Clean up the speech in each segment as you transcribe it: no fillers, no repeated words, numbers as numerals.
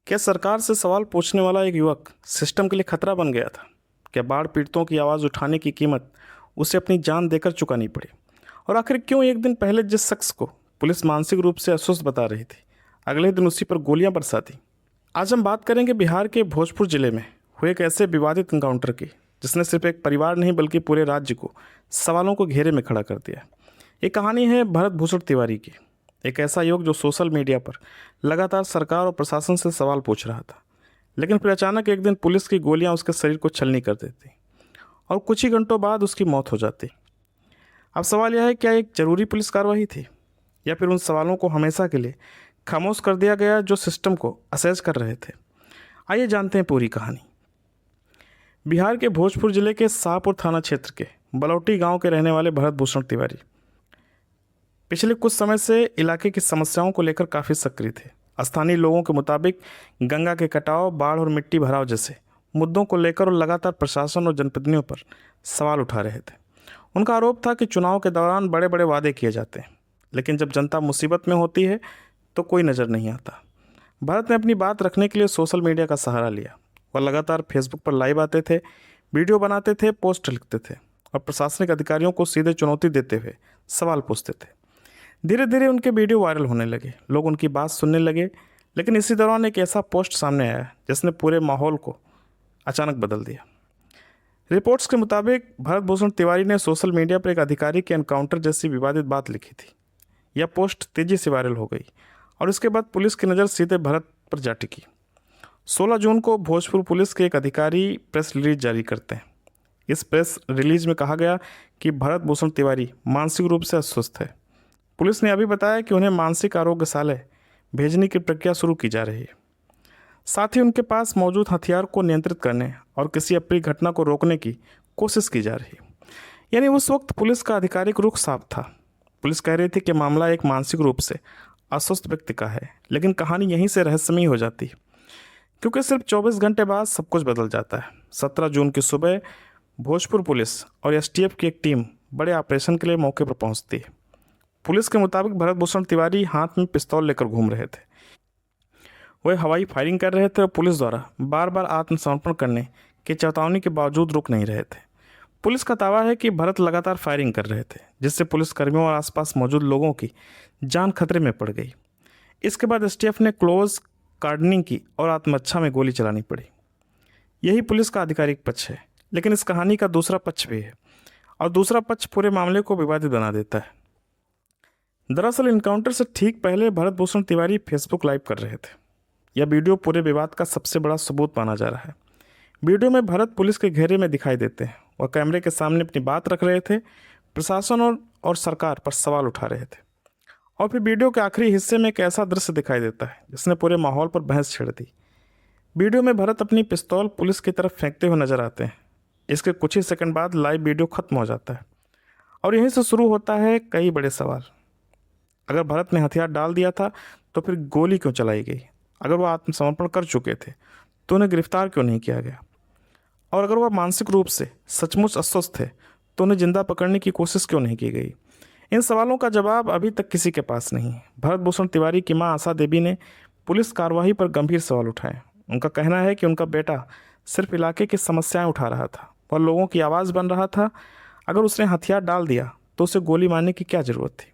क्या सरकार से सवाल पूछने वाला एक युवक सिस्टम के लिए खतरा बन गया था? क्या बाढ़ पीड़ितों की आवाज़ उठाने की कीमत उसे अपनी जान देकर चुकानी पड़ी? और आखिर क्यों एक दिन पहले जिस शख्स को पुलिस मानसिक रूप से अस्वस्थ बता रही थी, अगले दिन उसी पर गोलियां बरसाती? आज हम बात करेंगे बिहार के भोजपुर जिले में हुए एक ऐसे विवादित इनकाउंटर की, जिसने सिर्फ एक परिवार नहीं बल्कि पूरे राज्य को सवालों को घेरे में खड़ा कर दिया। ये कहानी है भरत भूषण तिवारी की, एक ऐसा युवक जो सोशल मीडिया पर लगातार सरकार और प्रशासन से सवाल पूछ रहा था, लेकिन फिर अचानक एक दिन पुलिस की गोलियां उसके शरीर को छलनी कर देती और कुछ ही घंटों बाद उसकी मौत हो जाती। अब सवाल यह है, क्या एक जरूरी पुलिस कार्रवाई थी, या फिर उन सवालों को हमेशा के लिए खामोश कर दिया गया जो सिस्टम को असहज कर रहे थे? आइए जानते हैं पूरी कहानी। बिहार के भोजपुर जिले के शाहपुर थाना क्षेत्र के बलौटी गांव के रहने वाले भरत भूषण तिवारी पिछले कुछ समय से इलाके की समस्याओं को लेकर काफ़ी सक्रिय थे। स्थानीय लोगों के मुताबिक गंगा के कटाव, बाढ़ और मिट्टी भराव जैसे मुद्दों को लेकर वो लगातार प्रशासन और जनप्रतिनिधियों पर सवाल उठा रहे थे। उनका आरोप था कि चुनाव के दौरान बड़े बड़े वादे किए जाते हैं, लेकिन जब जनता मुसीबत में होती है तो कोई नज़र नहीं आता। भारत ने अपनी बात रखने के लिए सोशल मीडिया का सहारा लिया। वह लगातार फेसबुक पर लाइव आते थे, वीडियो बनाते थे, पोस्ट लिखते थे और प्रशासनिक अधिकारियों को सीधे चुनौती देते हुए सवाल पूछते थे। धीरे धीरे उनके वीडियो वायरल होने लगे, लोग उनकी बात सुनने लगे। लेकिन इसी दौरान एक ऐसा पोस्ट सामने आया जिसने पूरे माहौल को अचानक बदल दिया। रिपोर्ट्स के मुताबिक भरत भूषण तिवारी ने सोशल मीडिया पर एक अधिकारी के एनकाउंटर जैसी विवादित बात लिखी थी। यह पोस्ट तेजी से वायरल हो गई और इसके बाद पुलिस की नज़र सीधे भरत पर जा टिकी। 16 जून को भोजपुर पुलिस के एक अधिकारी प्रेस रिलीज जारी करते हैं। इस प्रेस रिलीज में कहा गया कि भरत भूषण तिवारी मानसिक रूप से अस्वस्थ है। पुलिस ने अभी बताया कि उन्हें मानसिक आरोग्यशाला भेजने की प्रक्रिया शुरू की जा रही है। साथ ही उनके पास मौजूद हथियार को नियंत्रित करने और किसी अप्रिय घटना को रोकने की कोशिश की जा रही है। यानी उस वक्त पुलिस का आधिकारिक रुख साफ था। पुलिस कह रही थी कि मामला एक मानसिक रूप से अस्वस्थ व्यक्ति का है, लेकिन कहानी यहीं से रहस्यमयी हो जाती है, क्योंकि सिर्फ 24 घंटे बाद सब कुछ बदल जाता है। 17 जून की सुबह भोजपुर पुलिस और एसटीएफ की एक टीम बड़े ऑपरेशन के लिए मौके पर पहुंचती है। पुलिस के मुताबिक भरत भूषण तिवारी हाथ में पिस्तौल लेकर घूम रहे थे। वे हवाई फायरिंग कर रहे थे और पुलिस द्वारा बार बार आत्मसमर्पण करने की चेतावनी के बावजूद रुक नहीं रहे थे। पुलिस का दावा है कि भरत लगातार फायरिंग कर रहे थे, जिससे पुलिसकर्मियों और आसपास मौजूद लोगों की जान खतरे में पड़ गई। इसके बाद एसटीएफ ने क्लोज कार्डनिंग की और आत्मरक्षा में गोली चलानी पड़ी। यही पुलिस का आधिकारिक पक्ष है, लेकिन इस कहानी का दूसरा पक्ष भी है, और दूसरा पक्ष पूरे मामले को विवादित बना देता है। दरअसल इनकाउंटर से ठीक पहले भरत भूषण तिवारी फेसबुक लाइव कर रहे थे। यह वीडियो पूरे विवाद का सबसे बड़ा सबूत माना जा रहा है। वीडियो में भरत पुलिस के घेरे में दिखाई देते हैं। वह कैमरे के सामने अपनी बात रख रहे थे, प्रशासन और सरकार पर सवाल उठा रहे थे। और फिर वीडियो के आखिरी हिस्से में एक ऐसा दृश्य दिखाई देता है जिसने पूरे माहौल पर बहस छेड़ दी। वीडियो में भरत अपनी पिस्तौल पुलिस की तरफ फेंकते हुए नजर आते हैं। इसके कुछ ही सेकंड बाद लाइव वीडियो खत्म हो जाता है और यहीं से शुरू होता है कई बड़े सवाल। अगर भरत ने हथियार डाल दिया था तो फिर गोली क्यों चलाई गई? अगर वह आत्मसमर्पण कर चुके थे तो उन्हें गिरफ्तार क्यों नहीं किया गया? और अगर वह मानसिक रूप से सचमुच अस्वस्थ थे तो उन्हें जिंदा पकड़ने की कोशिश क्यों नहीं की गई? इन सवालों का जवाब अभी तक किसी के पास नहीं है। भरत भूषण तिवारी की मां आशा देवी ने पुलिस कार्रवाई पर गंभीर सवाल उठाए। उनका कहना है कि उनका बेटा सिर्फ इलाके की समस्याएं उठा रहा था, वह लोगों की आवाज़ बन रहा था। अगर उसने हथियार डाल दिया तो उसे गोली मारने की क्या ज़रूरत थी?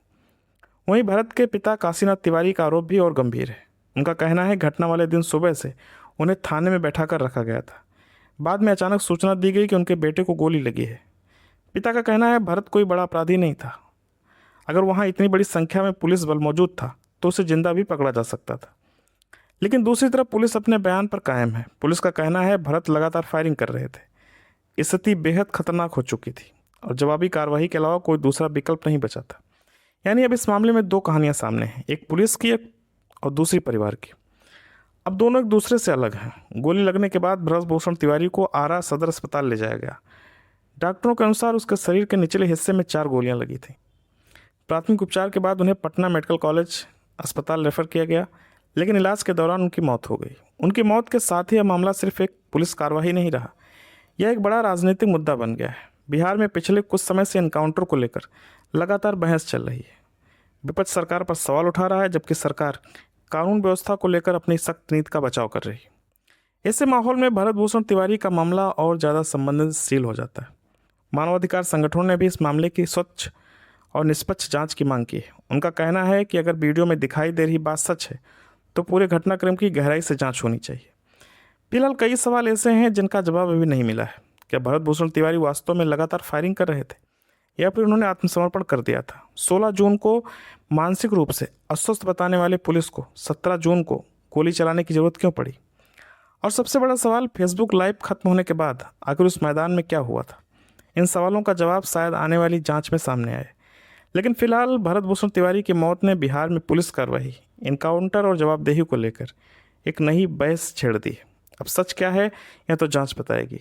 वहीं भरत के पिता काशीनाथ तिवारी का आरोप भी और गंभीर है। उनका कहना है घटना वाले दिन सुबह से उन्हें थाने में बैठा कर रखा गया था। बाद में अचानक सूचना दी गई कि उनके बेटे को गोली लगी है। पिता का कहना है भरत कोई बड़ा अपराधी नहीं था। अगर वहाँ इतनी बड़ी संख्या में पुलिस बल मौजूद था तो उसे जिंदा भी पकड़ा जा सकता था। लेकिन दूसरी तरफ पुलिस अपने बयान पर कायम है। पुलिस का कहना है भरत लगातार फायरिंग कर रहे थे। स्थिति बेहद खतरनाक हो चुकी थी और जवाबी कार्रवाई के अलावा कोई दूसरा विकल्प नहीं बचा था। यानी अब इस मामले में दो कहानियां सामने हैं, एक पुलिस की और दूसरी परिवार की। अब दोनों एक दूसरे से अलग हैं। गोली लगने के बाद भरत भूषण तिवारी को आरा सदर अस्पताल ले जाया गया। डॉक्टरों के अनुसार उसके शरीर के निचले हिस्से में 4 गोलियां लगी थीं। प्राथमिक उपचार के बाद उन्हें पटना मेडिकल कॉलेज अस्पताल रेफर किया गया, लेकिन इलाज के दौरान उनकी मौत हो गई। उनकी मौत के साथ ही यह मामला सिर्फ एक पुलिस कार्रवाई नहीं रहा, यह एक बड़ा राजनीतिक मुद्दा बन गया है। बिहार में पिछले कुछ समय से एनकाउंटर को लेकर लगातार बहस चल रही है। विपक्ष सरकार पर सवाल उठा रहा है, जबकि सरकार कानून व्यवस्था को लेकर अपनी सख्त नीति का बचाव कर रही। ऐसे माहौल में भरत भूषण तिवारी का मामला और ज़्यादा संवेदनशील हो जाता है। मानवाधिकार संगठनों ने भी इस मामले की स्वच्छ और निष्पक्ष जांच की मांग की है। उनका कहना है कि अगर वीडियो में दिखाई दे रही बात सच है तो पूरे घटनाक्रम की गहराई से जांच होनी चाहिए। फिलहाल कई सवाल ऐसे हैं जिनका जवाब अभी नहीं मिला है। क्या भरत भूषण तिवारी वास्तव में लगातार फायरिंग कर रहे थे या फिर उन्होंने आत्मसमर्पण कर दिया था? 16 जून को मानसिक रूप से अस्वस्थ बताने वाले पुलिस को 17 जून को गोली चलाने की जरूरत क्यों पड़ी? और सबसे बड़ा सवाल, फेसबुक लाइव खत्म होने के बाद आखिर उस मैदान में क्या हुआ था? इन सवालों का जवाब शायद आने वाली जांच में सामने आए। लेकिन फिलहाल भरत भूषण तिवारी की मौत ने बिहार में पुलिस कार्रवाई, इनकाउंटर और जवाबदेही को लेकर एक नई बहस छेड़ दी। अब सच क्या है यह तो जांच बताएगी।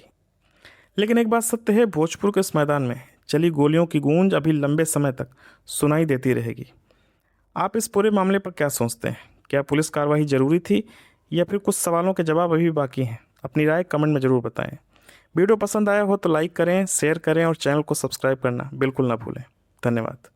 लेकिन एक बात सत्य है, भोजपुर के इस मैदान में चली गोलियों की गूंज अभी लंबे समय तक सुनाई देती रहेगी। आप इस पूरे मामले पर क्या सोचते हैं? क्या पुलिस कार्रवाई जरूरी थी या फिर कुछ सवालों के जवाब अभी बाकी हैं? अपनी राय कमेंट में ज़रूर बताएं। वीडियो पसंद आया हो तो लाइक करें, शेयर करें और चैनल को सब्सक्राइब करना बिल्कुल ना भूलें। धन्यवाद।